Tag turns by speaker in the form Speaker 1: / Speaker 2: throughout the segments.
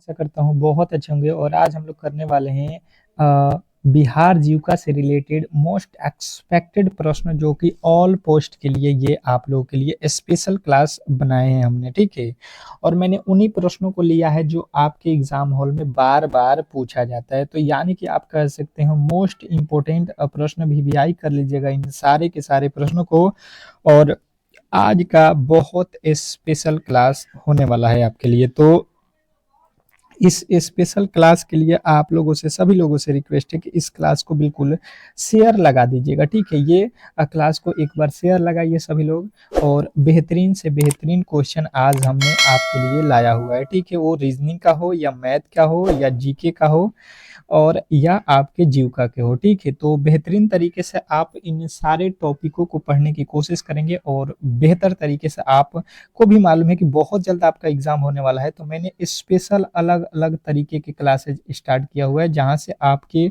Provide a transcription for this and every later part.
Speaker 1: आशा करता हूँ बहुत अच्छे होंगे और आज हम लोग करने वाले हैं अ, बिहार जीविका से रिलेटेड मोस्ट एक्सपेक्टेड प्रश्न जो कि ऑल पोस्ट के लिए ये आप लोगों के लिए स्पेशल क्लास बनाए हैं हमने, ठीक है। और मैंने उन्हीं प्रश्नों को लिया है जो आपके एग्जाम हॉल में बार बार पूछा जाता है, तो यानी कि आप कह सकते हो मोस्ट इम्पोर्टेंट प्रश्न भी वीआई कर लीजिएगा इन सारे के सारे प्रश्नों को। और आज का बहुत स्पेशल क्लास होने वाला है आपके लिए। तो इस स्पेशल क्लास के लिए आप लोगों से सभी लोगों से रिक्वेस्ट है कि इस क्लास को बिल्कुल शेयर लगा दीजिएगा, ठीक है। ये क्लास को एक बार शेयर लगाइए सभी लोग। और बेहतरीन से बेहतरीन क्वेश्चन आज हमने आपके लिए लाया हुआ है, ठीक है। वो रीजनिंग का हो या मैथ का हो या जीके का हो और या आपके जीविका के हो, ठीक है। तो बेहतरीन तरीके से आप इन सारे टॉपिकों को पढ़ने की कोशिश करेंगे और बेहतर तरीके से आपको भी मालूम है कि बहुत जल्द आपका एग्जाम होने वाला है, तो मैंने स्पेशल अलग अलग तरीके के क्लासेज स्टार्ट किया हुआ है जहां से आपके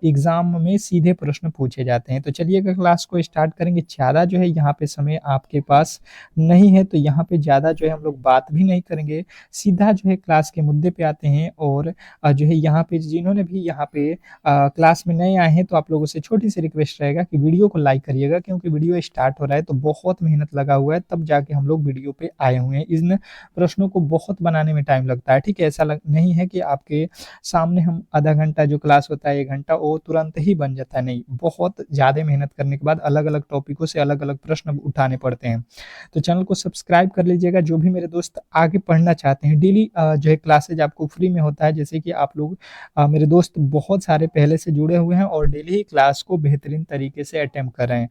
Speaker 1: एग्जाम में सीधे प्रश्न पूछे जाते हैं। तो चलिए क्लास को स्टार्ट करेंगे। ज़्यादा जो है यहाँ पे समय आपके पास नहीं है, तो यहाँ पे ज़्यादा जो है हम लोग बात भी नहीं करेंगे, सीधा जो है क्लास के मुद्दे पे आते हैं। और जो है यहाँ पे जिन्होंने भी यहाँ पे क्लास में नए आए हैं, तो आप लोगों से छोटी सी रिक्वेस्ट रहेगा कि वीडियो को लाइक करिएगा, क्योंकि वीडियो स्टार्ट हो रहा है तो बहुत मेहनत लगा हुआ है, तब जाके हम लोग वीडियो पे आए हुए हैं। इन प्रश्नों को बहुत बनाने में टाइम लगता है, ठीक है। ऐसा नहीं है कि आपके सामने हम आधा घंटा जो क्लास होता है 1 घंटा वो तुरंत ही बन जाता है, नहीं, बहुत ज़्यादा मेहनत करने के बाद अलग अलग टॉपिकों से अलग अलग प्रश्न उठाने पड़ते हैं। तो चैनल को सब्सक्राइब कर लीजिएगा। जो भी मेरे दोस्त आगे पढ़ना चाहते हैं, डेली जो है क्लासेज आपको फ्री में होता है, जैसे कि आप लोग मेरे दोस्त बहुत सारे पहले से जुड़े हुए हैं और डेली ही क्लास को बेहतरीन तरीके से अटेम्प्ट कर रहे हैं।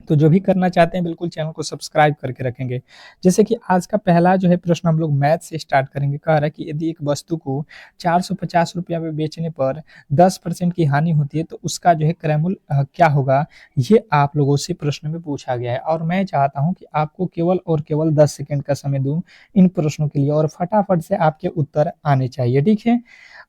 Speaker 1: तो जो भी करना चाहते हैं बिल्कुल चैनल को सब्सक्राइब करके रखेंगे। जैसे कि आज का पहला जो है प्रश्न हम लोग मैथ से स्टार्ट करेंगे। कह रहा है कि यदि एक वस्तु को 450 रुपया में बेचने पर 10% की हानि होती है तो उसका जो है क्रय मूल्य क्या होगा, ये आप लोगों से प्रश्न में पूछा गया है। और मैं चाहता हूं कि आपको केवल और केवल 10 सेकंड का समय दूं इन प्रश्नों के लिए और फटाफट से आपके उत्तर आने चाहिए, ठीक है।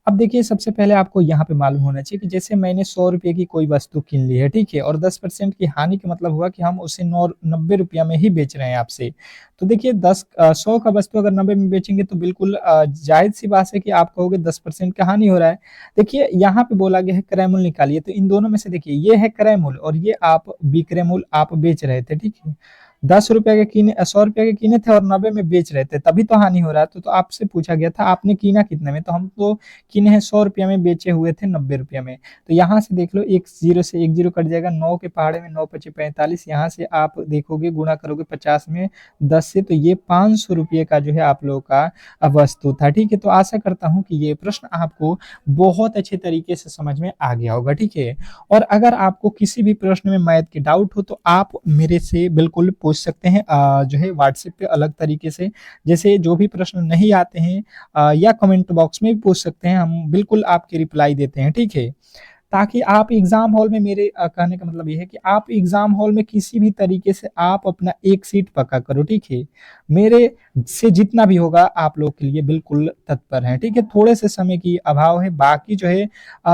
Speaker 1: अब देखिए, सबसे पहले आपको यहाँ पे मालूम होना चाहिए कि जैसे मैंने 100 रुपये की कोई वस्तु किन ली है, ठीक है, और 10% की हानि का मतलब हुआ कि हम उसे 90 रुपया में ही बेच रहे हैं आपसे। तो देखिए 100 का वस्तु अगर 90 में बेचेंगे तो बिल्कुल जायज सी बात है कि आप कहोगे 10% का हानि हो रहा है। देखिए यहाँ पे बोला गया है क्रय मूल्य निकालिए, तो इन दोनों में से देखिए ये है क्रय मूल्य और ये आप विक्रय मूल्य आप बेच रहे थे, ठीक है। 10 रुपए के किने, 100 रुपए के किने थे और 90 में बेच रहे थे, तभी तो हानि हो रहा है। तो आपसे पूछा गया था आपने कीना कितने में, तो हम तो किने हैं 100 रुपया में, बेचे हुए थे 90 रुपया में। तो यहाँ से देख लो, एक जीरो से एक जीरो कट जाएगा, 9 के पहाड़े में 9 पचे 45, यहाँ से आप देखोगे गुणा करोगे 50 में 10 से, तो ये 500 रुपये का जो है आप लोगों का वस्तु था, ठीक है। तो आशा करता हूँ कि ये प्रश्न आपको बहुत अच्छे तरीके से समझ में आ गया होगा, ठीक है। और अगर आपको किसी भी प्रश्न में मैथ के डाउट हो तो आप मेरे से बिल्कुल पूछ सकते हैं, जो है व्हाट्सएप पे अलग तरीके से। जैसे जो भी प्रश्न नहीं आते हैं या कमेंट बॉक्स में भी पूछ सकते हैं, हम बिल्कुल आपके रिप्लाई देते हैं, ठीक है। ताकि आप एग्जाम हॉल में, मेरे कहने का मतलब ये है कि आप एग्जाम हॉल में किसी भी तरीके से आप अपना एक सीट पक्का करो, ठीक है। मेरे से जितना भी होगा आप लोग के लिए बिल्कुल तत्पर हैं, ठीक है। थोड़े से समय की अभाव है, बाकी जो है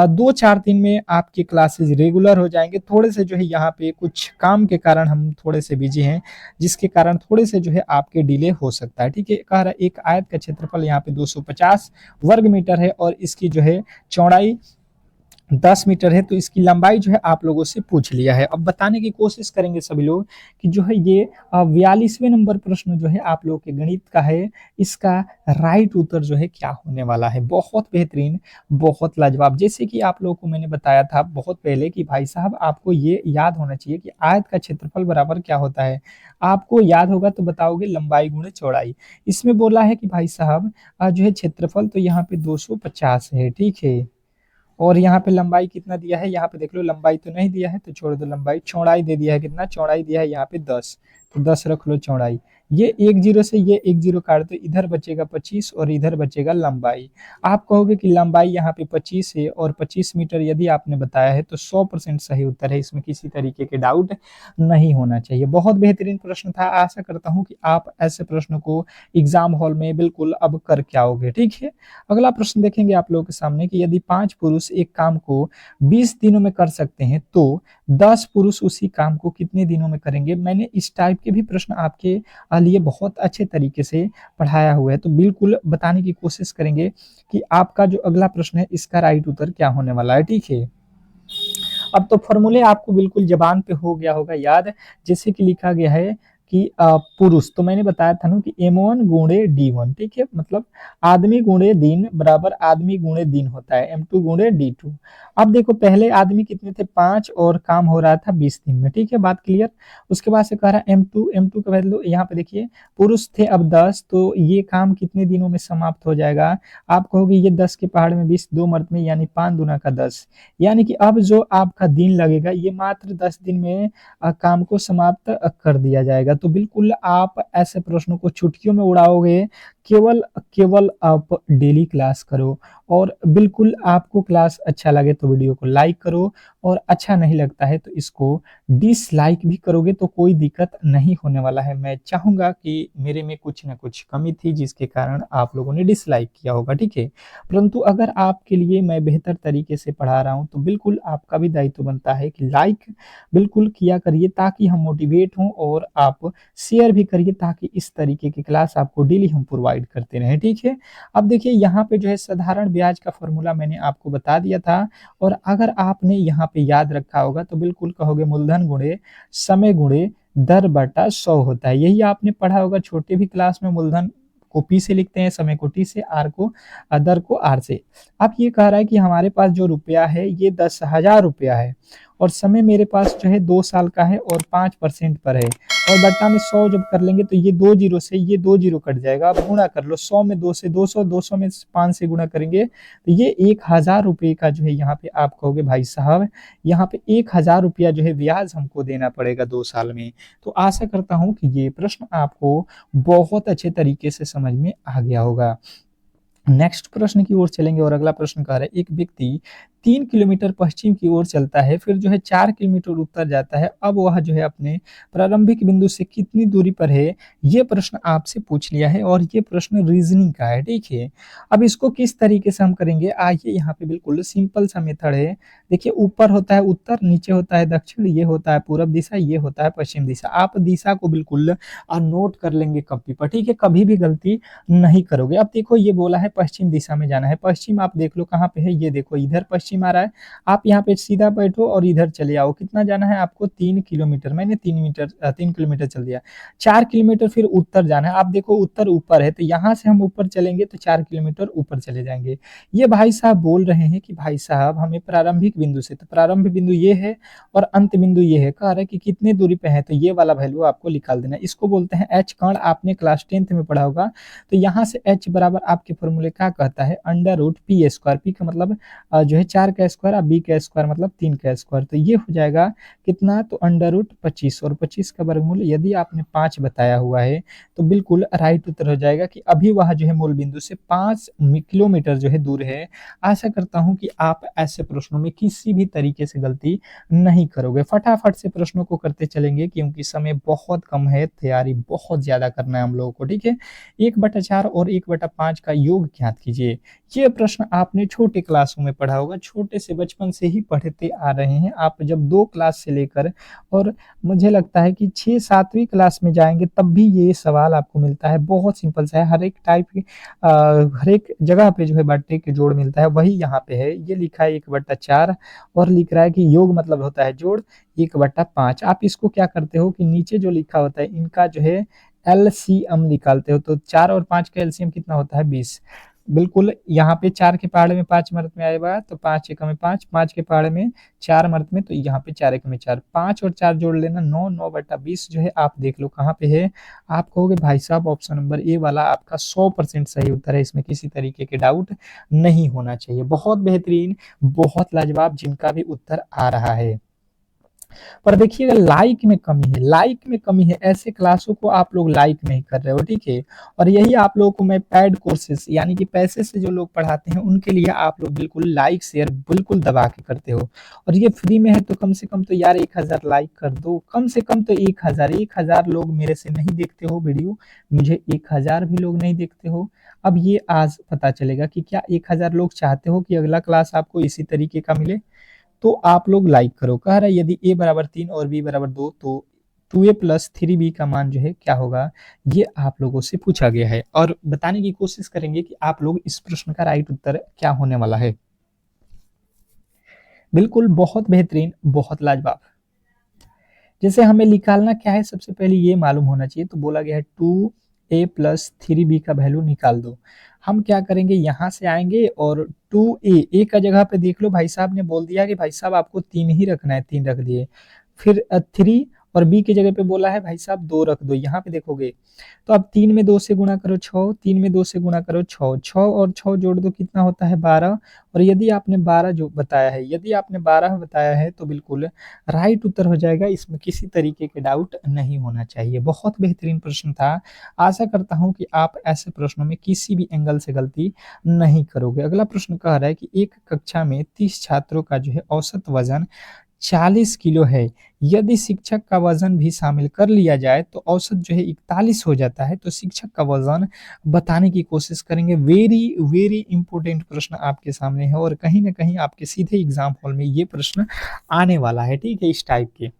Speaker 1: 2-4 दिन में आपकी क्लासेस रेगुलर हो जाएंगे। थोड़े से जो है यहाँ पे कुछ काम के कारण हम थोड़े से बिजी हैं, जिसके कारण थोड़े से जो है आपके डिले हो सकता है, ठीक है। कह रहा एक आयत का क्षेत्रफल यहाँ पे 250 वर्ग मीटर है और इसकी जो है चौड़ाई 10 मीटर है, तो इसकी लंबाई जो है आप लोगों से पूछ लिया है। अब बताने की कोशिश करेंगे सभी लोग कि जो है ये 42वें नंबर प्रश्न जो है आप लोग के गणित का है, इसका राइट उत्तर जो है क्या होने वाला है। बहुत बेहतरीन, बहुत लाजवाब। जैसे कि आप लोगों को मैंने बताया था बहुत पहले कि भाई साहब आपको ये याद होना चाहिए कि आयत का क्षेत्रफल बराबर क्या होता है। आपको याद होगा तो बताओगे लंबाई गुणे चौड़ाई। इसमें बोला है कि भाई साहब जो है क्षेत्रफल तो यहाँ पे 250 है, ठीक है। और यहाँ पे लंबाई कितना दिया है, यहाँ पे देख लो लंबाई तो नहीं दिया है तो छोड़ दो लंबाई। चौड़ाई दे दिया है, कितना चौड़ाई दिया है यहाँ पे 10, तो 10 रख लो चौड़ाई। ये एक जीरो से ये एक जीरो काट दो, इधर बचेगा 25 और इधर बचेगा लंबाई। आप कहोगे कि लंबाई यहाँ पे 25 है और 25 मीटर यदि आपने बताया है तो 100% सही उत्तर है, इसमें किसी तरीके के डाउट नहीं होना चाहिए। बहुत बेहतरीन प्रश्न था। आशा करता हूँ कि आप ऐसे प्रश्न को एग्जाम हॉल में बिल्कुल अब करके आओगे, ठीक है। अगला प्रश्न देखेंगे आप लोगों के सामने कि यदि 5 पुरुष एक काम को 20 दिनों में कर सकते हैं तो 10 पुरुष उसी काम को कितने दिनों में करेंगे। मैंने इस टाइप के भी प्रश्न आपके लिए बहुत अच्छे तरीके से पढ़ाया हुआ है। तो बिल्कुल बताने की कोशिश करेंगे कि आपका जो अगला प्रश्न है इसका राइट उत्तर क्या होने वाला है, ठीक है। अब तो फॉर्मूले आपको बिल्कुल जबान पे हो गया होगा याद, जैसे कि लिखा गया है कि पुरुष, तो मैंने बताया था ना कि M1 गुणे D1, ठीक है, मतलब आदमी गुणे दिन बराबर आदमी गुणे दिन होता है M2 गुणे D2। अब देखो पहले आदमी कितने थे 5 और काम हो रहा था 20 दिन में, ठीक है, बात क्लियर। उसके बाद से कह रहा है M2 का वैल्यू यहाँ पे देखिए पुरुष थे अब 10, तो ये काम कितने दिनों में समाप्त हो जाएगा। आप कहोगे ये 10 के पहाड़ में 20 दो मर्द में, यानी 5 दूना का 10, यानी कि अब जो आपका दिन लगेगा ये मात्र 10 दिन में काम को समाप्त कर दिया जाएगा। तो बिल्कुल आप ऐसे प्रश्नों को चुटकियों में उड़ाओगे, केवल केवल आप डेली क्लास करो। और बिल्कुल आपको क्लास अच्छा लगे तो वीडियो को लाइक करो, और अच्छा नहीं लगता है तो इसको डिसलाइक भी करोगे तो कोई दिक्कत नहीं होने वाला है। मैं चाहूंगा कि मेरे में कुछ ना कुछ कमी थी जिसके कारण आप लोगों ने डिसलाइक किया होगा, ठीक है। परंतु अगर आपके लिए मैं बेहतर तरीके से पढ़ा रहा हूं तो बिल्कुल आपका भी दायित्व बनता है कि लाइक बिल्कुल किया करिए ताकि हम मोटिवेट हों, और आप शेयर भी करिए ताकि इस तरीके की क्लास आपको डेली हम प्रोवाइड करते रहें, ठीक है। अब देखिए यहाँ पे जो है साधारण ब्याज का फॉर्मूला मैंने आपको बता दिया था, और अगर आपने यहाँ पे याद रखा होगा तो बिल्कुल कहोगे मूलधन गुणे समय गुणे दर बटा 100 होता है। यही आपने पढ़ा होगा छोटे भी क्लास में, मूलधन को पी से लिखते हैं, समय को टी से, आर को दर को आर से। अब ये कह रहा है कि हमारे पास जो रुपया है ये 10,000 रुपया है, और समय मेरे पास जो है 2 साल का है और 5% पर है, और बट्टा में 100 जब कर लेंगे तो ये 2 जीरो से ये 2 जीरो कट जाएगा। अब गुणा कर लो, 100 में 2 से 200, 200 में 5 से गुणा करेंगे तो ये 1,000 रुपये का जो है यहाँ पे आप कहोगे भाई साहब यहाँ पे 1,000 रुपया जो है ब्याज हमको देना पड़ेगा 2 साल में। तो आशा करता हूँ कि ये प्रश्न आपको बहुत अच्छे तरीके से समझ में आ गया होगा। नेक्स्ट प्रश्न की ओर चलेंगे, और अगला प्रश्न कह रहा है एक व्यक्ति 3 किलोमीटर पश्चिम की ओर चलता है, फिर जो है 4 किलोमीटर उत्तर जाता है, अब वह जो है अपने प्रारंभिक बिंदु से कितनी दूरी पर है, ये प्रश्न आपसे पूछ लिया है, और ये प्रश्न रीजनिंग का है, ठीक है। अब इसको किस तरीके से हम करेंगे, आइए यहाँ पे बिल्कुल सिंपल सा मेथड है। देखिए ऊपर होता है उत्तर, नीचे होता है दक्षिण, ये होता है पूर्व दिशा, ये होता है पश्चिम दिशा। आप दिशा को बिल्कुल नोट कर लेंगे कॉपी पर, ठीक है, कभी भी गलती नहीं करोगे। अब देखो ये बोला है पश्चिम दिशा में जाना है, पश्चिम आप देख लो कहाँ पे है, ये देखो इधर पश्चिम आ रहा है। आप यहाँ पे सीधा बैठो और इधर चले आओ, कितना जाना है आपको 3 किलोमीटर, मैंने 3 किलोमीटर चल दिया। 4 किलोमीटर फिर उत्तर जाना है, आप देखो उत्तर ऊपर है तो यहाँ से हम ऊपर चलेंगे तो 4 किलोमीटर ऊपर चले जाएंगे। ये भाई साहब बोल रहे हैं कि भाई साहब हमें प्रारंभिक बिंदु से, तो प्रारंभिक बिंदु ये है और अंत बिंदु ये है, कह रहा है कि कितने दूरी पे है, तो ये वाला वैल्यू आपको निकाल देना है। इसको बोलते हैं एच कर्ण, आपने क्लास 10th में पढ़ा होगा। तो यहाँ से h बराबर आपके फॉर्मूले क्या कहता है, under root P square, P का मतलब जो है 4 का स्क्वायर, बी का स्क्वायर मतलब 3 का स्क्वायर, तो ये हो जाएगा कितना, तो अंडर रूट 25, और 25 का वर्गमूल यदि आपने 5 बताया हुआ है तो बिल्कुल राइट उत्तर हो जाएगा कि अभी वह जो है मूल बिंदु से 5 किलोमीटर जो है दूर है। आशा करता हूं कि आप ऐसे प्रश्नों में किसी भी तरीके से गलती नहीं करोगे। फटाफट से प्रश्नों को करते चलेंगे क्योंकि समय बहुत कम है, तैयारी बहुत ज्यादा करना है हम लोगों को, ठीक है। 1/4 और 1/5 का योग ज्ञात कीजिए। ये प्रश्न आपने छोटे क्लासों में पढ़ा होगा, छोटे से बचपन से ही पढ़ते आ रहे हैं आप, जब 2 क्लास से लेकर और मुझे लगता है कि 6-7वीं क्लास में जाएंगे तब भी ये सवाल आपको मिलता है। बहुत सिंपल सा है, हर एक टाइप की हर एक जगह पे जो है बट्टे के जोड़ मिलता है, वही यहाँ पे है। ये लिखा है 1/4 और लिख रहा है कि योग मतलब होता है जोड़ 1/5। आप इसको क्या करते हो कि नीचे जो लिखा होता है इनका जो है एलसीएम निकालते हो, तो 4 और 5 का एलसीएम कितना होता है 20। बिल्कुल यहाँ पे 4 के पहाड़े में 5 मरत में आएगा तो 5 एकम में 5, 5 के पहाड़े में 4 मरत में, तो यहाँ पे 4 एकम में 4, 5 और 4 जोड़ लेना 9, 9/20 जो है आप देख लो कहाँ पे है। आप कहोगे भाई साहब ऑप्शन नंबर ए वाला आपका 100% सही उत्तर है, इसमें किसी तरीके के डाउट नहीं होना चाहिए। बहुत बेहतरीन, बहुत लाजवाब जिनका भी उत्तर आ रहा है। पर देखिएगा लाइक में कमी है, लाइक में कमी है, ऐसे क्लासों को आप लोग लाइक नहीं कर रहे हो, ठीक है। और यही आप लोगों को मैं पेड कोर्सेस यानी कि पैसे से जो लोग पढ़ाते हैं उनके लिए आप लोग बिल्कुल लाइक शेयर बिल्कुल दबा के करते हो, और ये फ्री में है तो कम से कम तो यार 1,000 लाइक कर दो, कम से कम तो 1,000 लोग मेरे से नहीं देखते हो वीडियो, मुझे 1,000 भी लोग नहीं देखते हो। अब ये आज पता चलेगा कि क्या 1,000 लोग चाहते हो कि अगला क्लास आपको इसी तरीके का मिले, तो आप लोग लाइक करो। कह रहा है यदि a बराबर 3 और b बराबर 2 तो 2a प्लस 3b का मान जो है क्या होगा, ये आप लोगों से पूछा गया है और बताने की कोशिश करेंगे कि आप लोग इस प्रश्न का राइट उत्तर क्या होने वाला है। बिल्कुल, बहुत बेहतरीन, बहुत लाजवाब। जैसे हमें निकालना क्या है, सबसे पहले ये मालूम होना चाहिए। तो बोला गया है 2a प्लस 3b का वैल्यू निकाल दो। हम क्या करेंगे, यहाँ से आएंगे और 2a का जगह पे देख लो भाई साहब ने बोल दिया कि भाई साहब आपको 3 ही रखना है, 3 रख दिए। फिर 3 और b की जगह पे बोला है भाई साहब 2 रख दो। यहाँ पे देखोगे तो अब 3 में 2 से गुणा करो 6, 3 में 2 से गुणा करो 6, 6 और 6 जोड़ दो कितना होता है 12। और यदि आपने 12 जो बताया है, यदि आपने 12 बताया है तो बिल्कुल राइट उत्तर हो जाएगा, इसमें किसी तरीके के डाउट नहीं होना चाहिए। बहुत बेहतरीन प्रश्न था। आशा करता हूं कि आप ऐसे प्रश्नों में किसी भी एंगल से गलती नहीं करोगे। अगला प्रश्न कह रहा है कि एक कक्षा में 30 छात्रों का जो है औसत वजन 40 किलो है। यदि शिक्षक का वजन भी शामिल कर लिया जाए तो औसत जो है 41 हो जाता है। तो शिक्षक का वजन बताने की कोशिश करेंगे। वेरी वेरी इंपॉर्टेंट प्रश्न आपके सामने है और कहीं ना कहीं आपके सीधे एग्जाम हॉल में ये प्रश्न आने वाला है, ठीक है, इस टाइप के।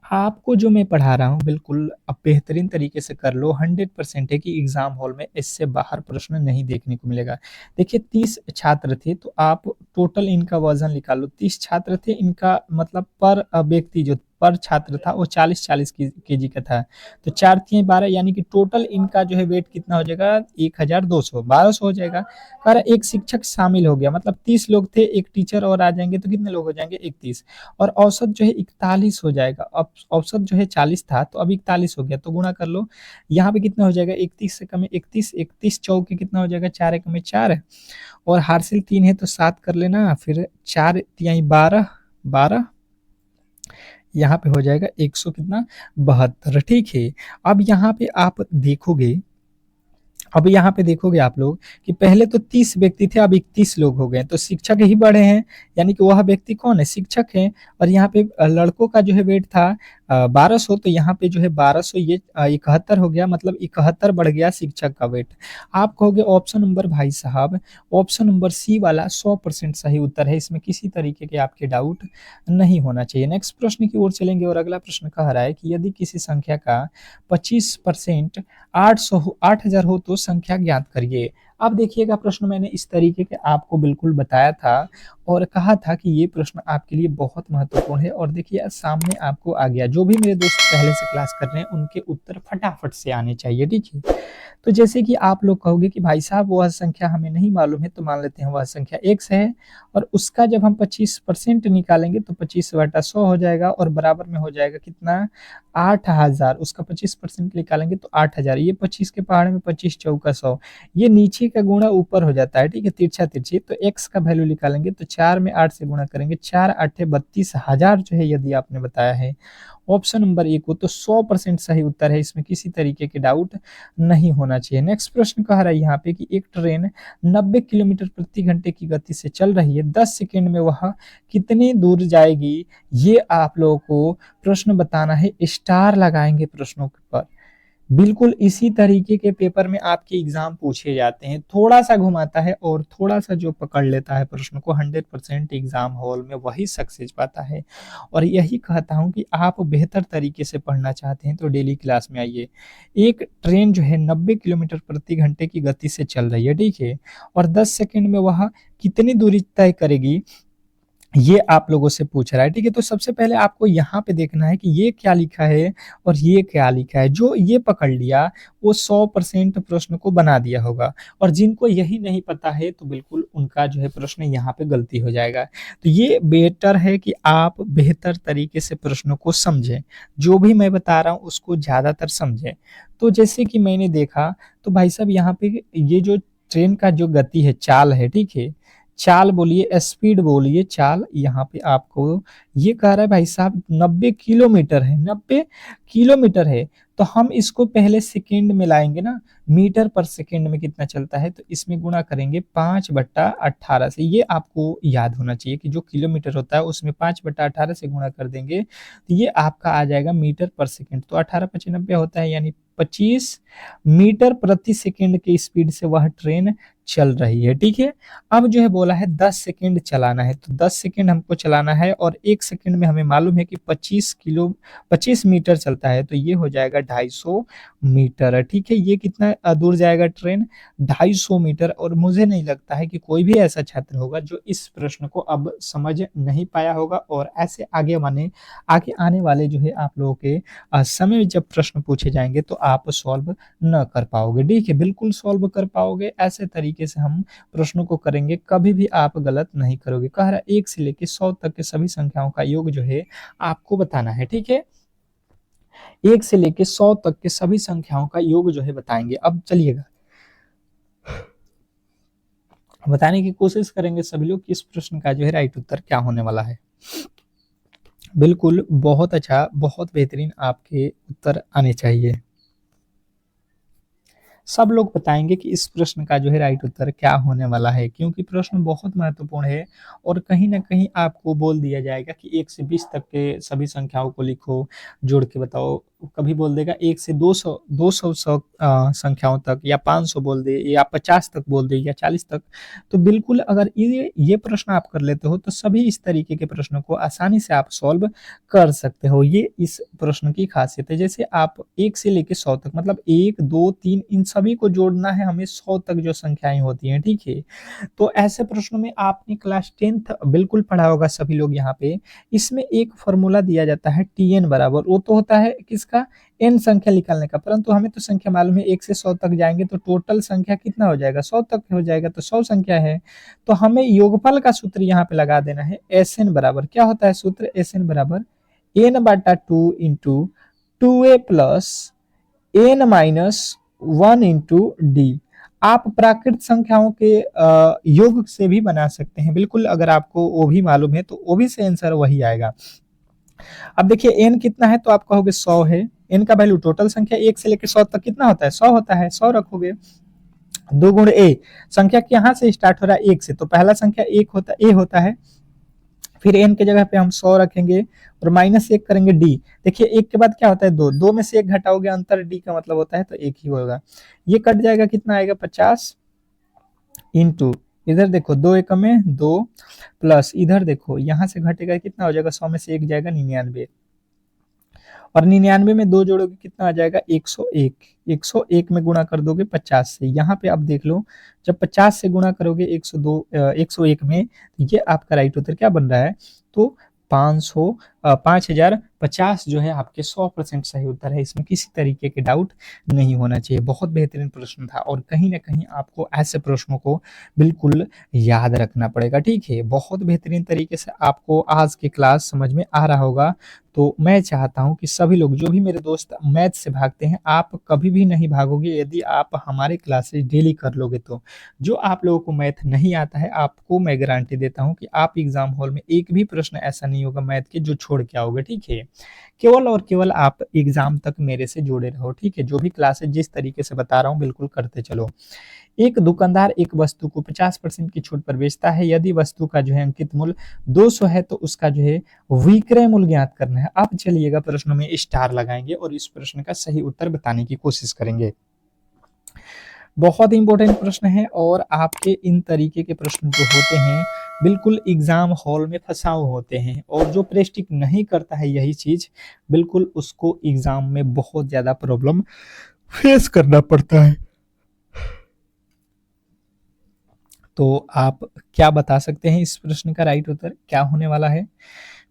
Speaker 1: आपको जो मैं पढ़ा रहा हूँ बिल्कुल अब बेहतरीन तरीके से कर लो। 100% है कि एग्जाम हॉल में इससे बाहर प्रश्न नहीं देखने को मिलेगा। देखिए 30 छात्र थे तो आप टोटल इनका वजन निकालो। 30 छात्र थे, इनका मतलब पर व्यक्ति जो पर छात्र था वो 40-40 केजी का था। तो 4 3 12 यानी कि टोटल इनका जो है वेट कितना हो जाएगा, 1200 1200 हो जाएगा। पर एक शिक्षक शामिल हो गया, मतलब 30 लोग थे, एक टीचर और आ जाएंगे तो कितने लोग हो जाएंगे, 31। और औसत जो है 41 हो जाएगा। अब औसत जो है 40 था तो अब 41 हो गया, तो गुणा कर लो। यहाँ पे कितना हो जाएगा, 31 से कम है 31, 31 चौके कितना हो जाएगा, 4 एक में 4 और हार्सिल 3 है तो 7 कर लेना। फिर 4 तिहाई 12, 12 यहाँ पे हो जाएगा 100 कितना 72, ठीक है। अब यहाँ पे आप देखोगे, अब यहाँ पे देखोगे आप लोग कि पहले तो 30 व्यक्ति थे, अब 31 लोग हो गए, तो शिक्षक ही बड़े हैं, यानी कि वह व्यक्ति कौन है, शिक्षक है। और यहाँ पे लड़कों का जो है वेट था 1200, तो यहाँ पे जो है 1200 ये 71 हो गया, मतलब 71 बढ़ गया शिक्षक का वेट। आप कहोगे ऑप्शन नंबर भाई साहब, ऑप्शन नंबर सी वाला 100% सही उत्तर है, इसमें किसी तरीके के आपके डाउट नहीं होना चाहिए। नेक्स्ट प्रश्न की ओर चलेंगे और अगला प्रश्न कह रहा है कि यदि किसी संख्या का 25% 8,000 हो तो संख्या ज्ञात करिए। अब देखिएगा प्रश्न मैंने इस तरीके के आपको बिल्कुल बताया था और कहा था कि ये प्रश्न आपके लिए बहुत महत्वपूर्ण है। और देखिए सामने आपको आ गया। जो भी मेरे दोस्त पहले से क्लास कर रहे हैं उनके उत्तर फटाफट से आने चाहिए, ठीक है। तो जैसे कि आप लोग कहोगे कि भाई साहब वह संख्या हमें नहीं मालूम है, तो मान लेते हैं वह संख्या x है और उसका जब हम 25% निकालेंगे तो 25/100 हो जाएगा और बराबर में हो जाएगा कितना, 8,000। उसका 25% निकालेंगे तो 8,000। ये 25 के पहाड़ में 25 चौका 100, ये नीचे का गुणा ऊपर हो जाता है, ठीक है, तिरछा तिरछी। तो x का वैल्यू निकालेंगे तो 4 में 8 से गुणा करेंगे, 4 8 32,000 जो है यदि आपने बताया है ऑप्शन नंबर एक हो तो 100% सही उत्तर है, इसमें किसी तरीके के डाउट नहीं होना चाहिए। नेक्स्ट प्रश्न कह रहा है यहाँ पे कि एक ट्रेन 90 किलोमीटर प्रति घंटे की गति से चल रही है, 10 सेकंड में वह कितनी दूर जाएगी, ये आप लोगों को प्रश्न बताना है। स्टार लगाएंगे प्रश्नों पर। बिल्कुल इसी तरीके के पेपर में आपके एग्जाम पूछे जाते हैं, थोड़ा सा घुमाता है और थोड़ा सा जो पकड़ लेता है प्रश्न को 100% एग्जाम हॉल में वही सक्सेस पाता है। और यही कहता हूं कि आप बेहतर तरीके से पढ़ना चाहते हैं तो डेली क्लास में आइए। एक ट्रेन जो है 90 किलोमीटर प्रति घंटे की गति से चल रही है, ठीक है, और 10 सेकंड में वह कितनी दूरी तय करेगी, ये आप लोगों से पूछ रहा है, ठीक है। तो सबसे पहले आपको यहाँ पे देखना है कि ये क्या लिखा है और ये क्या लिखा है। जो ये पकड़ लिया वो 100% प्रश्न को बना दिया होगा, और जिनको यही नहीं पता है तो बिल्कुल उनका जो है प्रश्न यहाँ पे गलती हो जाएगा। तो ये बेटर है कि आप बेहतर तरीके से प्रश्नों को समझें, जो भी मैं बता रहा हूँ उसको ज्यादातर समझें। तो जैसे कि मैंने देखा तो भाई साहब यहाँ पे ये जो ट्रेन का जो गति है, चाल है, ठीक है, चाल बोलिए, स्पीड बोलिए, चाल। यहाँ पे आपको ये कह रहा है भाई साहब 90 किलोमीटर है, 90 किलोमीटर है, तो हम इसको पहले सेकंड में लाएंगे ना, मीटर पर सेकंड में कितना चलता है, तो इसमें गुणा करेंगे 5/18 से। ये आपको याद होना चाहिए कि जो किलोमीटर होता है उसमें 5/18 से गुणा कर देंगे तो ये आपका आ जाएगा मीटर पर सेकंड। तो 18×5 90 होता है, यानी 25 मीटर प्रति सेकंड की स्पीड से वह ट्रेन चल रही है, ठीक है। अब जो है बोला है 10 सेकंड चलाना है, तो 10 सेकंड हमको चलाना है और 1 सेकंड में हमें मालूम है कि 25 मीटर चलता है, तो ये हो जाएगा 250 मीटर, ठीक है। ये कितना दूर जाएगा ट्रेन? 250 मीटर। और मुझे नहीं लगता है कि कोई भी ऐसा छात्र होगा जो इस प्रश्न को अब समझ नहीं पाया होगा, और ऐसे आगे आने वाले जो है आप लोगों के समय में जब प्रश्न पूछे जाएंगे तो आप सॉल्व न कर पाओगे, ठीक है। बिल्कुल सॉल्व कर पाओगे, ऐसे तरीके से हम प्रश्नों को करेंगे, कभी भी आप गलत नहीं करोगे। कह रहा 1 से लेके 100 तक के सभी संख्याओं का योग जो है आपको बताना है, ठीक है। 1 से लेके 100 तक के सभी संख्याओं का योग जो है बताएंगे। अब चलिएगा बताने की कोशिश करेंगे सभी लोग कि इस प्रश्न का जो है राइट उत्तर क्या होने वाला है। बिल्कुल, बहुत अच्छा, बहुत बेहतरीन आपके उत्तर आने चाहिए। सब लोग बताएंगे कि इस प्रश्न का जो है राइट उत्तर क्या होने वाला है, क्योंकि प्रश्न बहुत महत्वपूर्ण है और कहीं ना कहीं आपको बोल दिया जाएगा कि 1 से 20 तक के सभी संख्याओं को लिखो, जोड़ के बताओ। कभी बोल देगा 1 से 200 संख्याओं तक, या 500 बोल दे, या 50 तक बोल दे, या 40 तक। तो बिल्कुल अगर ये प्रश्न आप कर लेते हो तो सभी इस तरीके के प्रश्नों को आसानी से आप सॉल्व कर सकते हो। ये इस प्रश्न की खासियत है। जैसे आप 1 से लेके 100 तक, मतलब 1, 2, 3, इन सभी को जोड़ना है हमें 100 तक जो संख्याएं होती हैं, ठीक है। तो ऐसे प्रश्नों में आपने क्लास 10th बिल्कुल पढ़ा होगा सभी लोग यहाँ पे। इसमें एक फॉर्मूला दिया जाता है TN बराबर, वो तो होता है किसका? n संख्या निकालने का। परंतु हमें तो संख्या मालूम है 1 से 100 तक जाएंगे तो टोटल संख्या कितना हो जाएगा? 100 तक हो जाएगा, तो 100 संख्या है। तो हमें योगफल का सूत्र यहाँ पे लगा देना है। SN बराबर क्या होता है सूत्र? SN बराबर n/2 into 2a plus n-1 into D. आप प्राकृत संख्याओं के योग से भी बना सकते हैं, बिल्कुल। अगर आपको वो भी मालूम है तो वो भी से आंसर वही आएगा। अब देखिए n कितना है, तो आप कहोगे 100 है। n का वैल्यू टोटल संख्या 1 से लेकर 100 तक कितना होता है? 100 होता है, 100 रखोगे। 2 गुण a, संख्या यहाँ से स्टार्ट हो रहा है 1 से, तो पहला संख्या a होता है। फिर n के जगह पे हम 100 रखेंगे और -1 करेंगे d। देखिए 1 के बाद क्या होता है? 2, 2 में से 1 घटाओगे, अंतर d का मतलब होता है, तो 1 ही होगा। ये कट जाएगा, कितना आएगा? 50 इंटू, इधर देखो 2 एकम में 2, प्लस इधर देखो यहाँ से घटेगा, कितना हो जाएगा? 100 में से 1 जाएगा 99, और 99 में 2 जोड़ोगे कितना आ जाएगा? 101। 101 में गुणा कर दोगे 50 से। यहाँ पे आप देख लो, जब 50 से गुणा करोगे 101 में, ये आपका राइट उत्तर क्या बन रहा है? तो 5050 जो है आपके 100% सही उत्तर है। इसमें किसी तरीके के डाउट नहीं होना चाहिए। बहुत बेहतरीन प्रश्न था, और कहीं ना कहीं आपको ऐसे प्रश्नों को बिल्कुल याद रखना पड़ेगा, ठीक है। बहुत बेहतरीन तरीके से आपको आज की क्लास समझ में आ रहा होगा। तो मैं चाहता हूं कि सभी लोग, जो भी मेरे दोस्त मैथ से भागते हैं, आप कभी भी नहीं भागोगे यदि आप हमारे क्लासेस डेली कर लोगे तो। जो आप लोगों को मैथ नहीं आता है, आपको मैं गारंटी देता हूं कि आप एग्जाम हॉल में एक भी प्रश्न ऐसा नहीं होगा मैथ के जो छोड़ के आओगे, ठीक है। केवल और केवल आप एग्जाम तक मेरे से जुड़े रहो, ठीक है। जो भी क्लासेस जिस तरीके से बता रहा हूँ बिल्कुल करते चलो। एक दुकानदार एक वस्तु को 50% की छूट पर बेचता है। यदि वस्तु का जो है अंकित मूल्य 200 है तो उसका जो है विक्रय मूल्य ज्ञात करना है। अब चलिएगा प्रश्नों में स्टार लगाएंगे और इस प्रश्न का सही उत्तर बताने की कोशिश करेंगे। बहुत इंपॉर्टेंट प्रश्न है, और आपके इन तरीके के प्रश्न जो होते हैं बिल्कुल एग्जाम हॉल में फंसाओ होते हैं, और जो प्रेस्टिक नहीं करता है यही चीज, बिल्कुल उसको एग्जाम में बहुत ज्यादा प्रॉब्लम फेस करना पड़ता है। तो आप क्या बता सकते हैं इस प्रश्न का राइट उत्तर क्या होने वाला है?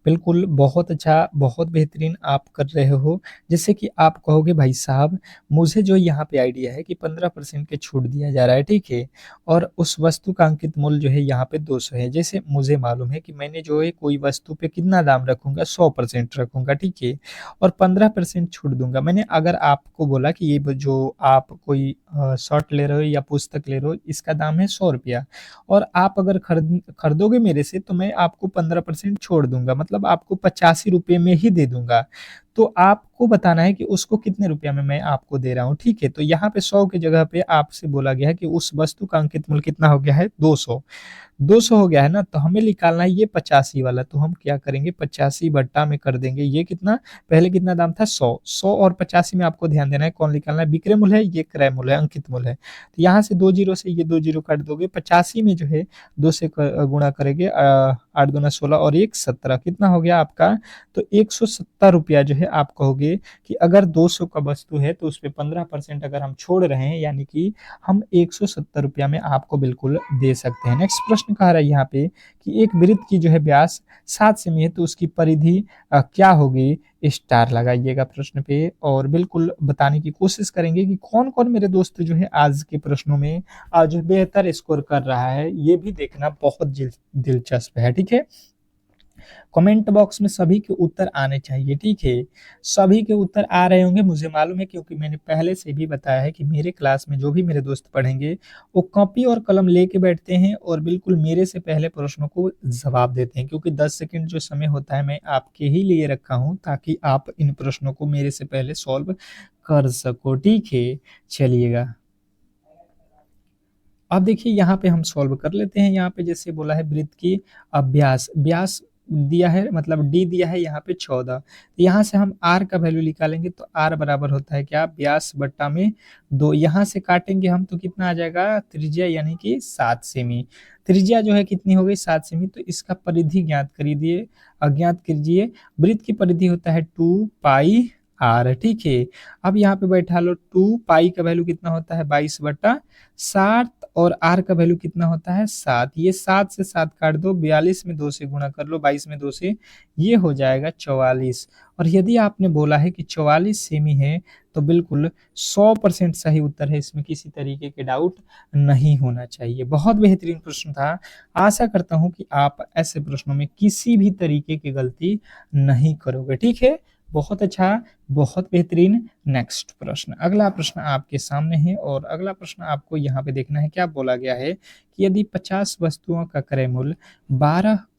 Speaker 1: बिल्कुल, बहुत अच्छा, बहुत बेहतरीन आप कर रहे हो। जैसे कि आप कहोगे भाई साहब, मुझे जो यहाँ पे आइडिया है कि 15% की छूट दिया जा रहा है, ठीक है, और उस वस्तु का अंकित मूल्य जो है यहाँ पे 200 है। जैसे मुझे मालूम है कि मैंने जो है कोई वस्तु पे कितना दाम रखूंगा? 100% रखूंगा, ठीक है, और 15% छूट दूंगा। मैंने अगर आपको बोला कि ये जो आप कोई शर्ट ले रहे हो या पुस्तक ले रहे हो, इसका दाम है 100 रुपया, और आप अगर खरीदोगे मेरे से तो मैं आपको 15% छोड़ दूंगा, मतलब आपको 85 रुपये में ही दे दूंगा। तो आपको बताना है कि उसको कितने रुपया में मैं आपको दे रहा हूँ, ठीक है। तो यहाँ पे 100 की जगह पे आपसे बोला गया है कि उस वस्तु का अंकित मूल्य कितना हो गया है, 200। 200 हो गया है ना, तो हमें निकालना है ये 85 वाला। तो हम क्या करेंगे, 85 बट्टा में कर देंगे ये कितना, पहले कितना दाम था 100। 100 और 85 में आपको ध्यान देना है कौन निकालना है, विक्रय मूल्य है, ये क्रय मूल्य है, अंकित मूल्य है। तो यहाँ से 2 जीरो से ये 2 जीरो काट दोगे, 85 में जो है 2 से गुणा करेंगे, 8 दूना 16 और 1 17, कितना हो गया आपका, तो 170 रुपया जो है आप कहोगे कि अगर 200 का वस्तु है तो उस पे 15% अगर हम छोड़ रहे हैं, यानी कि हम 170 रुपया में आपको बिल्कुल दे सकते हैं। नेक्स्ट प्रश्न कह रहा है यहाँ पे कि एक वृत्त की जो है व्यास 7 सेमी है तो उसकी परिधि क्या होगी, स्टार लगाइएगा प्रश्न पे और बिल्कुल बताने की कोशिश करेंगे कि कौन कौन मेरे दोस्त जो है आज के प्रश्नों में जो बेहतर स्कोर कर रहा है, ये भी देखना बहुत दिलचस्प है, ठीक है। कमेंट बॉक्स में सभी के उत्तर आने चाहिए, ठीक है। सभी के उत्तर आ रहे होंगे मुझे मालूम है, क्योंकि मैंने पहले से भी बताया है कि मेरे क्लास में जो भी मेरे दोस्त पढ़ेंगे वो कॉपी और कलम लेके बैठते हैं और बिल्कुल मेरे से पहले प्रश्नों को जवाब देते हैं, क्योंकि 10 सेकंड जो समय होता है मैं आपके ही लिए रखा हूं ताकि आप इन प्रश्नों को मेरे से पहले सॉल्व कर सको, ठीक है। चलिएगा, अब देखिए यहाँ पे हम सॉल्व कर लेते हैं। यहाँ पे जैसे बोला है वृत्त की व्यास, व्यास दिया है, मतलब डी दिया है यहाँ पे 14। तो यहाँ से हम आर का वैल्यू निकालेंगे तो आर बराबर होता है क्या, व्यास बट्टा में 2। यहाँ से काटेंगे हम तो कितना आ जाएगा, त्रिज्या यानी कि 7 सेमी। त्रिज्या जो है कितनी हो गई, 7 सेमी। तो इसका परिधि ज्ञात करिए, अज्ञात कीजिए। वृत्त की परिधि होता है 2 पाई आर, ठीक है। अब यहाँ पे बैठा लो, 2 पाई का वैल्यू कितना होता है, 22/7, और आर का वैल्यू कितना होता है, 7। ये 7 से 7 काट दो, 42 में 2 से गुणा कर लो, 22 में 2 से, ये हो जाएगा 44। और यदि आपने बोला है कि 44 सेमी है तो बिल्कुल 100% सही उत्तर है, इसमें किसी तरीके के डाउट नहीं होना चाहिए। बहुत बेहतरीन प्रश्न था। आशा करता हूं कि आप ऐसे प्रश्नों में किसी भी तरीके की गलती नहीं करोगे, ठीक है। बहुत अच्छा, बहुत बेहतरीन। नेक्स्ट प्रश्न, अगला प्रश्न आपके सामने है और अगला प्रश्न आपको यहाँ पे देखना है। क्या बोला गया है कि यदि 50 वस्तुओं का क्रय मूल्य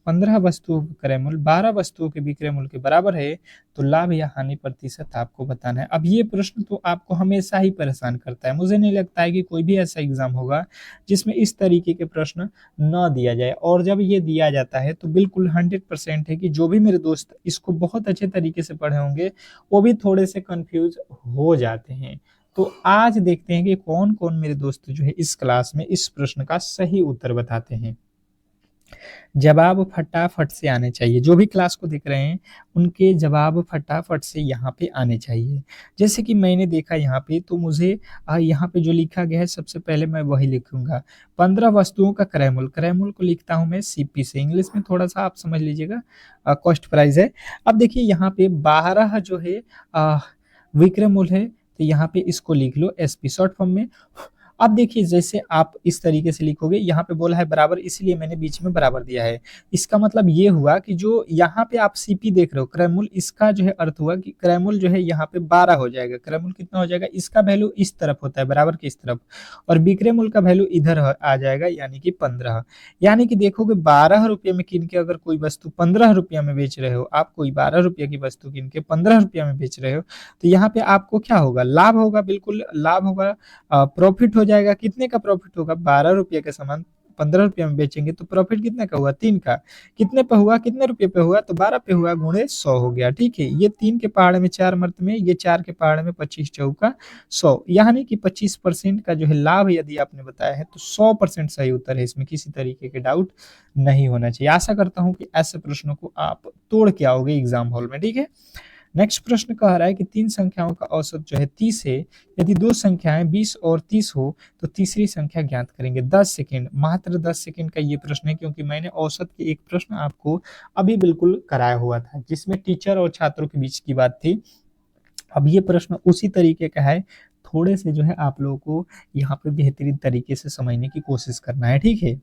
Speaker 1: 15 वस्तुओं का क्रय मूल्य 12 वस्तुओं के विक्रय मूल्य के बराबर है तो लाभ या हानि प्रतिशत आपको बताना है। अब ये प्रश्न तो आपको हमेशा ही परेशान करता है, मुझे नहीं लगता है कि कोई भी ऐसा एग्जाम होगा जिसमें इस तरीके के प्रश्न न दिया जाए, और जब ये दिया जाता है तो बिल्कुल 100% है कि जो भी मेरे दोस्त इसको बहुत अच्छे तरीके से पढ़े होंगे वो भी थोड़े से कंफ्यूज हो जाते हैं। तो आज देखते हैं कि कौन कौन मेरे दोस्त जो है इस क्लास में इस प्रश्न का सही उत्तर बताते हैं। जवाब फटाफट से आने चाहिए, जो भी क्लास को देख रहे हैं उनके जवाब फटाफट से यहाँ पे आने चाहिए। जैसे कि मैंने देखा यहाँ पे, तो मुझे यहाँ पे जो लिखा गया है सबसे पहले मैं वही लिखूंगा। 15 वस्तुओं का क्रय मूल्य, क्रय मूल्य को लिखता हूँ मैं सीपी से, इंग्लिश में थोड़ा सा आप समझ लीजिएगा, कॉस्ट प्राइस है। अब देखिए यहाँ पे 12 जो है विक्रय मूल्य है, तो यहाँ पे इसको लिख लो एसपी शॉर्ट फॉर्म में। अब देखिए जैसे आप इस तरीके से लिखोगे, यहाँ पे बोला है बराबर, इसलिए मैंने बीच में बराबर दिया है। इसका मतलब ये हुआ कि जो यहाँ पे आप सीपी देख रहे हो क्रय मूल्य, इसका जो है अर्थ हुआ कि क्रय मूल्य जो है यहाँ पे 12 हो जाएगा। क्रय मूल्य कितना हो जाएगा, इसका वैल्यू इस तरफ होता है बराबर के इस तरफ, और विक्रय मूल्य का वैल्यू इधर आ जाएगा यानी कि 15। यानी कि देखोगे 12 रुपये में किन के अगर कोई वस्तु 15 रुपया में बेच रहे हो, आप कोई 12 रुपये की वस्तु किन के 15 रुपया में बेच रहे हो, तो यहाँ पे आपको क्या होगा, लाभ होगा, बिल्कुल लाभ होगा, प्रॉफिट हो जाएगा। कितने का प्रॉफिट होगा, 12 रुपये का सामान 15 रुपये में बेचेंगे तो प्रॉफिट कितने का हुआ, 3 का। कितने पे हुआ, कितने रुपये पे हुआ, तो 12 पे हुआ, गुणे 100 हो गया, ठीक है। ये 3 के पहाड़ में 4 मर्त में, ये 4 के पहाड़ में 25 चौका 100, यानी कि 25% का जो है लाभ यदि आपने बताया है तो 100% सही उत्तर है, इसमें किसी तरीके के डाउट नहीं होना चाहिए। आशा करता हूं कि ऐसे प्रश्नों को आप तोड़ के आओगे एग्जाम हॉल में, ठीक है। नेक्स्ट प्रश्न कह रहा है कि 3 संख्याओं का औसत जो है 30 है, यदि 2 संख्याएं 20 और 30 हो तो तीसरी संख्या ज्ञात करेंगे। 10 सेकंड, मात्र 10 सेकंड का ये प्रश्न है, क्योंकि मैंने औसत के एक प्रश्न आपको अभी बिल्कुल कराया हुआ था जिसमें टीचर और छात्रों के बीच की बात थी। अब ये प्रश्न उसी तरीके का है, थोड़े से जो है आप लोगों को यहाँ पे बेहतरीन तरीके से समझने की कोशिश करना है, ठीक है।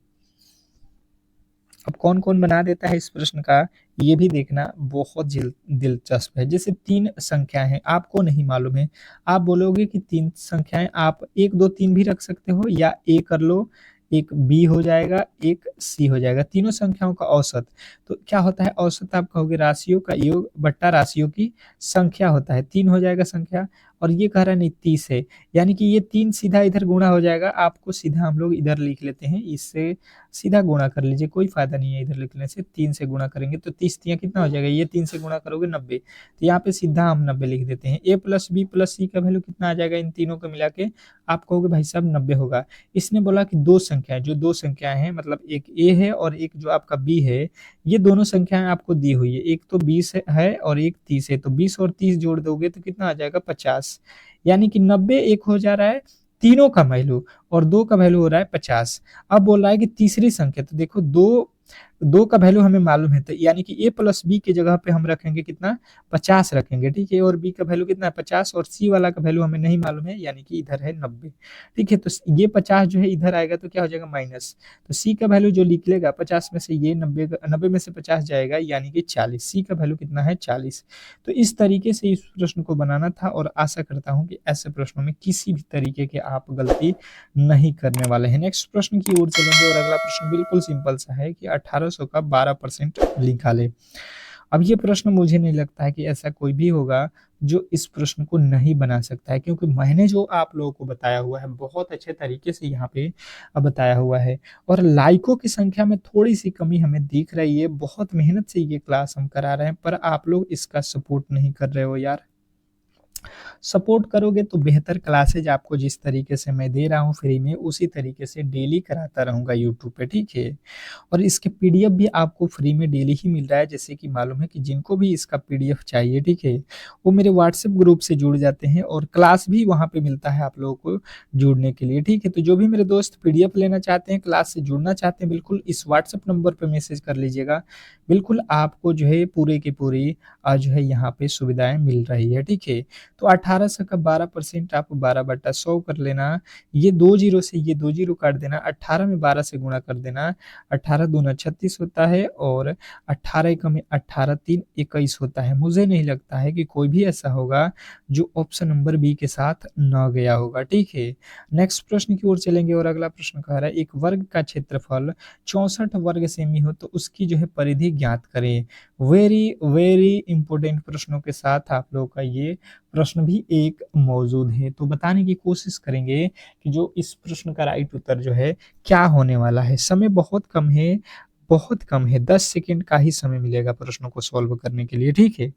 Speaker 1: अब कौन कौन बना देता है इस प्रश्न का, ये भी देखना बहुत दिलचस्प है। जैसे 3 संख्याएं हैं, आपको नहीं मालूम है, आप बोलोगे कि 3 संख्याएं, आप 1 2 3 भी रख सकते हो या ए कर लो एक बी हो जाएगा, एक सी हो जाएगा, तीनों संख्याओं का औसत। तो क्या होता है औसत, आप कहोगे राशियों का योग बट्टा राशियों की संख्या होता है, 3 हो जाएगा संख्या। और ये कह रहा है नहीं 30 है, यानी कि ये 3 सीधा इधर गुणा हो जाएगा, आपको सीधा हम लोग इधर लिख लेते हैं, इससे सीधा गुणा कर लीजिए, कोई फायदा नहीं है इधर लिखने से, 3 से गुणा करेंगे तो 30 तिया कितना हो जाएगा, ये 3 से गुणा करोगे 90, तो यहाँ पे सीधा हम 90 लिख देते हैं। ए प्लस बी प्लस सी का वैल्यू कितना आ जाएगा इन तीनों को मिला के, आप कहोगे भाई साहब 90 होगा। इसने बोला कि दो संख्याएं, जो दो संख्याएं हैं मतलब एक ए है और एक जो आपका बी है, ये दोनों संख्याएं आपको दी हुई है, एक तो 20 है और एक 30 है, तो 20 और 30 जोड़ दोगे तो कितना आ जाएगा 50, यानी कि 90 एक हो जा रहा है तीनों का वैल्यू और दो का वैल्यू हो रहा है 50। अब बोल रहा है कि तीसरी संख्या, तो देखो दो दो का वैल्यू हमें मालूम है, तो यानी कि ए प्लस बी की जगह पे हम रखेंगे कितना 50 रखेंगे, ठीक है, और बी का वैल्यू कितना है 50 और सी वाला का वैल्यू हमें नहीं मालूम है, यानी कि इधर है 90, ठीक है। तो ये 50 जो है इधर आएगा तो क्या हो जाएगा माइनस, तो सी का वैल्यू जो निकलेगा 50 में से ये 90 में से 50 जाएगा, यानी कि 40, सी का वैल्यू कितना है 40। तो इस तरीके से इस प्रश्न को बनाना था और आशा करता हूं कि ऐसे प्रश्नों में किसी भी तरीके के आप गलती नहीं करने वाले हैं। नेक्स्ट प्रश्न की ओर चलेंगे और अगला प्रश्न बिल्कुल सिंपल सा है कि 1800 का 12% निकाले। अब ये प्रश्न मुझे नहीं लगता है कि ऐसा कोई भी होगा जो इस प्रश्न को नहीं बना सकता है, क्योंकि मैंने जो आप लोगों को बताया हुआ है बहुत अच्छे तरीके से यहाँ पे बताया हुआ है, और लाइकों की संख्या में थोड़ी सी कमी हमें दिख रही है, बहुत मेहनत से ये क्लास हम करा रहे हैं पर आप लोग इसका सपोर्ट नहीं कर रहे हो यार। सपोर्ट करोगे तो बेहतर क्लासेज आपको जिस तरीके से मैं दे रहा हूँ फ्री में, उसी तरीके से डेली कराता रहूंगा यूट्यूब पे, ठीक है। और इसके पीडीएफ भी आपको फ्री में डेली ही मिल रहा है, जैसे कि मालूम है कि जिनको भी इसका पीडीएफ चाहिए, ठीक है, वो मेरे व्हाट्सएप ग्रुप से जुड़ जाते हैं और क्लास भी वहाँ पे मिलता है आप लोगों को जुड़ने के लिए, ठीक है। तो जो भी मेरे दोस्त पीडीएफ लेना चाहते हैं, क्लास से जुड़ना चाहते हैं, बिल्कुल इस व्हाट्सएप नंबर पर मैसेज कर लीजिएगा, बिल्कुल आपको जो है पूरे की पूरी जो है यहाँ पे सुविधाएं मिल रही है, ठीक है। तो 1800 का 12% आप 12/100 कर लेना, ये 2 जीरो से ये 2 जीरो काट देना, 18 में 12 से गुणा कर देना, 18 दूना 36 होता है और 18 एकम में 18 3 21 होता है। मुझे नहीं लगता है कि कोई भी ऐसा होगा जो ऑप्शन नंबर बी के साथ न गया होगा, ठीक है। नेक्स्ट प्रश्न की ओर चलेंगे और अगला प्रश्न कह रहा है एक वर्ग का क्षेत्रफल 64 वर्ग सेमी हो तो उसकी जो है परिधि ज्ञात करें। वेरी वेरी इंपॉर्टेंट प्रश्नों के साथ आप लोगों का ये प्रश्न भी एक मौजूद है, तो बताने की कोशिश करेंगे कि जो इस प्रश्न का राइट उत्तर जो है क्या होने वाला है। समय बहुत कम है, बहुत कम है, 10 सेकंड का ही समय मिलेगा प्रश्नों को सॉल्व करने के लिए, ठीक है।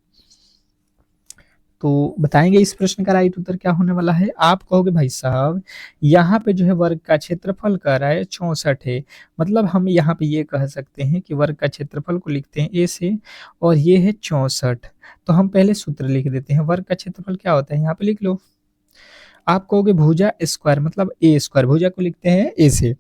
Speaker 1: तो बताएंगे इस प्रश्न का राइट उत्तर क्या होने वाला है। आप कहोगे भाई साहब यहाँ पे जो है वर्ग का क्षेत्रफल कह रहा है 64 है, मतलब हम यहाँ पे ये कह सकते हैं कि वर्ग का क्षेत्रफल को लिखते हैं ए से और ये है 64। तो हम पहले सूत्र लिख देते हैं, वर्ग का क्षेत्रफल क्या होता है यहाँ पे लिख लो। आप कहोगे भुजा स्क्वायर मतलब ए स्क्वायर, भुजा को लिखते हैं ए से।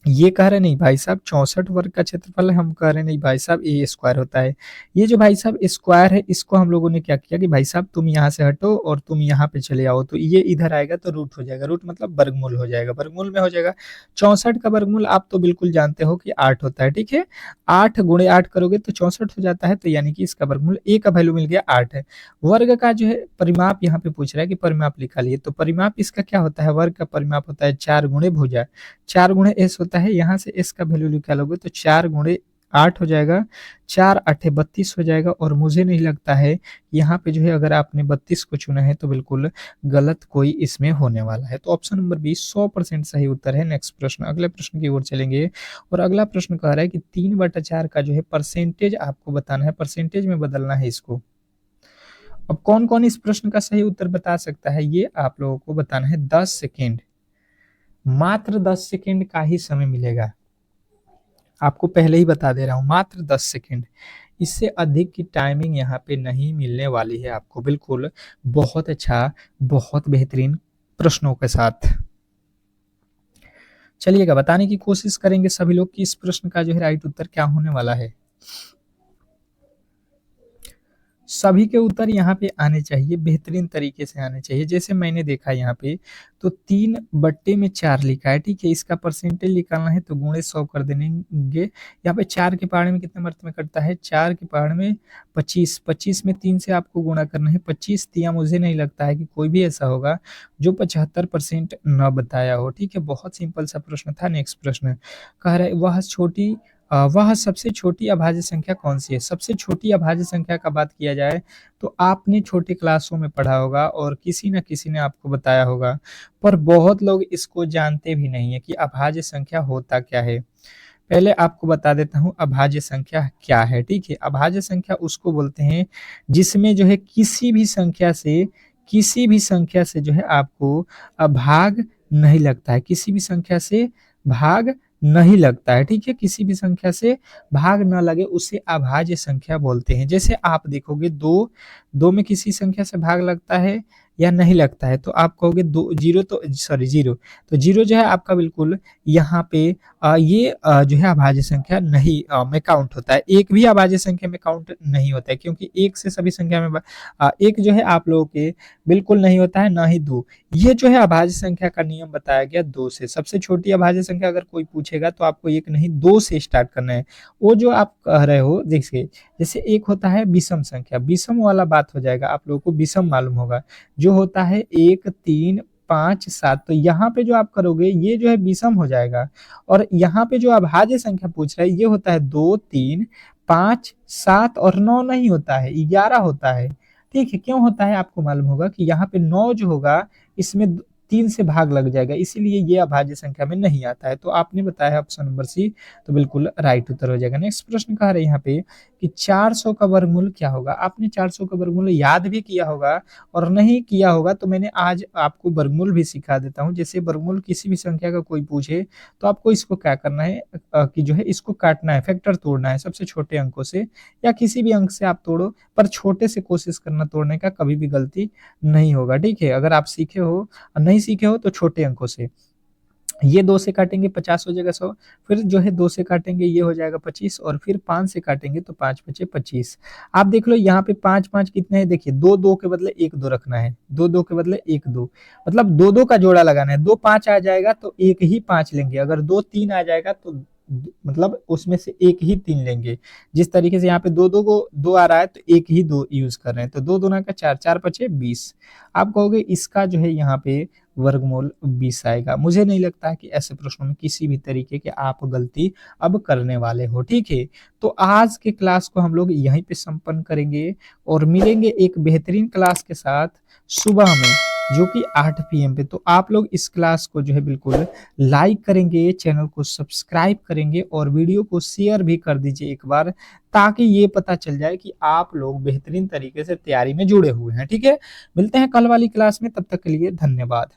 Speaker 1: ये कह रहे नहीं भाई साहब 64 वर्ग का क्षेत्रफल है, हम कह रहे नहीं भाई साहब ए स्क्वायर होता है। ये जो भाई साहब स्क्वायर है इसको हम लोगों ने क्या किया कि भाई साहब तुम यहाँ से हटो और तुम यहाँ पे चले आओ, तो ये इधर आएगा तो रूट हो जाएगा, रूट मतलब वर्गमूल हो जाएगा, वर्गमूल में हो जाएगा 64 का वर्गमूल आप तो बिल्कुल जानते हो कि 8 होता है, ठीक है। 8 गुणे 8 करोगे तो 64 हो जाता है, तो यानी कि इसका वर्गमूल ए का वैल्यू मिल गया 8 है। वर्ग का जो है परिमाप यहाँ पे पूछ रहा है कि परिमाप निकालिए, तो परिमाप इसका क्या होता है, वर्ग का परिमाप होता है 4 गुणे भुजा, 4 गुणे एस होता है, यहाँ से एस का वैल्यू निकालोगे तो 4 गुणे 8 हो जाएगा, 4 8 32 हो जाएगा। और मुझे नहीं लगता है यहाँ पे जो है अगर आपने 32 को चुना है तो बिल्कुल गलत कोई इसमें होने वाला है, तो ऑप्शन नंबर बी 100% सही उत्तर है। नेक्स्ट प्रश्न, अगले प्रश्न की ओर चलेंगे और अगला प्रश्न कह रहा है कि 3/4 का जो है परसेंटेज आपको बताना है, परसेंटेज में बदलना है इसको। अब कौन कौन इस प्रश्न का सही उत्तर बता सकता है ये आप लोगों को बताना है, 10 सेकेंड, मात्र 10 सेकेंड का ही समय मिलेगा, आपको पहले ही बता दे रहा हूं मात्र 10 सेकेंड, इससे अधिक की टाइमिंग यहाँ पे नहीं मिलने वाली है आपको, बिल्कुल बहुत अच्छा बहुत बेहतरीन प्रश्नों के साथ। चलिएगा बताने की कोशिश करेंगे सभी लोग कि इस प्रश्न का जो है राइट उत्तर क्या होने वाला है। सभी के उत्तर यहाँ पे आने चाहिए, बेहतरीन तरीके से आने चाहिए। जैसे मैंने देखा यहाँ पे तो 3/4 लिखा है, ठीक है? इसका परसेंटेज निकालना है तो गुणे 100 कर देंगे। यहाँ पे 4 के पहाड़ में कितने मर्त में कटता है? 4 के पहाड़ में 25, 25 में 3 से आपको गुणा करना है। 25 तिया मुझे नहीं लगता है कि कोई भी ऐसा होगा जो 75% न बताया हो, ठीक है? बहुत सिंपल सा प्रश्न था। नेक्स्ट प्रश्न कह रहा है वह सबसे छोटी अभाज्य संख्या कौन सी है? सबसे छोटी अभाज्य संख्या का बात किया जाए तो आपने छोटे क्लासों में पढ़ा होगा और किसी न किसी ने आपको बताया होगा, पर बहुत लोग इसको जानते भी नहीं है कि अभाज्य संख्या होता क्या है। पहले आपको बता देता हूँ अभाज्य संख्या क्या है, ठीक है? अभाज्य संख्या उसको बोलते हैं जिसमें जो है किसी भी संख्या से जो है आपको भाग नहीं लगता है, किसी भी संख्या से भाग नहीं लगता है, ठीक है? किसी भी संख्या से भाग ना लगे उसे अभाज्य संख्या बोलते हैं। जैसे आप देखोगे 2 में किसी संख्या से भाग लगता है या नहीं लगता है, तो आप कहोगे 2 0 तो सॉरी 0 तो 0 जो है आपका बिल्कुल यहाँ पे ये जो है अभाज्य संख्या नहीं में काउंट होता है। 1 भी अभाज्य संख्या में काउंट नहीं होता है, क्योंकि 1 से सभी संख्या में 1 जो है आप लोगों के बिल्कुल नहीं होता है, ना ही 2। ये जो है अभाज्य संख्या का नियम बताया गया 2 से। सबसे छोटी अभाज्य संख्या अगर कोई पूछेगा तो आपको 1 नहीं 2 से स्टार्ट करना है। वो जो आप कह रहे हो देखिए, जैसे एक होता है विषम संख्या, विषम वाला बात हो जाएगा, आप लोगों को विषम मालूम होगा, जो होता है 1 3 5 7। तो यहाँ पे जो आप करोगे ये जो है विषम हो जाएगा, और यहाँ पे जो अभाज्य संख्या पूछ रहा है ये होता है 2 3 5 7 और 9 नहीं होता है, 11 होता है, ठीक है? क्यों होता है आपको मालूम होगा कि यहाँ पे 9 जो होगा इसमें 3 से भाग लग जाएगा, इसीलिए ये अभाज्य संख्या में नहीं आता है। तो आपने बताया ऑप्शन नंबर सी, तो बिल्कुल राइट उत्तर हो जाएगा। नेक्स्ट प्रश्न कह रहे हैं यहाँ पे कि 400 का वर्गमूल क्या होगा? आपने 400 का वर्गमूल याद भी किया होगा, और नहीं किया होगा तो मैंने आज आपको वर्गमूल भी सिखा देता हूँ। जैसे वर्गमूल किसी भी संख्या का कोई पूछे तो आपको इसको क्या करना है कि जो है इसको काटना है, फैक्टर तोड़ना है सबसे छोटे अंकों से, या किसी भी अंक से आप तोड़ो, पर छोटे से कोशिश करना तोड़ने का, कभी भी गलती नहीं होगा, ठीक है? अगर आप सीखे हो और नहीं सीखे हो तो छोटे अंकों से। ये 2 से काटेंगे 50 हो जाएगा 100, फिर जो है 2 से काटेंगे ये हो जाएगा 25, और फिर 5 से काटेंगे तो 5 बचे 25। आप देख लो यहाँ पे 5 कितने हैं, देखिए 2 के बदले 1 2 रखना है, 2 के बदले 1 2, मतलब 2 का जोड़ा लगाना है। 2 5 आ जाएगा तो एक ही 5 लेंगे, अगर 2 3 आ जाएगा तो मतलब उसमें से एक ही 3 लेंगे। जिस तरीके से यहाँ पे 2 को 2 आ रहा है तो एक ही 2 यूज कर रहे हैं, तो 2 दूना का 4, 4 बचे 20। आप कहोगे इसका जो है यहाँ पे वर्गमूल 20 आएगा। मुझे नहीं लगता है कि ऐसे प्रश्नों में किसी भी तरीके के आप गलती अब करने वाले हो, ठीक है? तो आज के क्लास को हम लोग यहीं पे संपन्न करेंगे और मिलेंगे एक बेहतरीन क्लास के साथ सुबह में, जो कि 8 PM पे। तो आप लोग इस क्लास को जो है बिल्कुल लाइक करेंगे, चैनल को सब्सक्राइब करेंगे और वीडियो को शेयर भी कर दीजिए एक बार, ताकि ये पता चल जाए कि आप लोग बेहतरीन तरीके से तैयारी में जुड़े हुए हैं, ठीक है? मिलते हैं कल वाली क्लास में, तब तक के लिए धन्यवाद।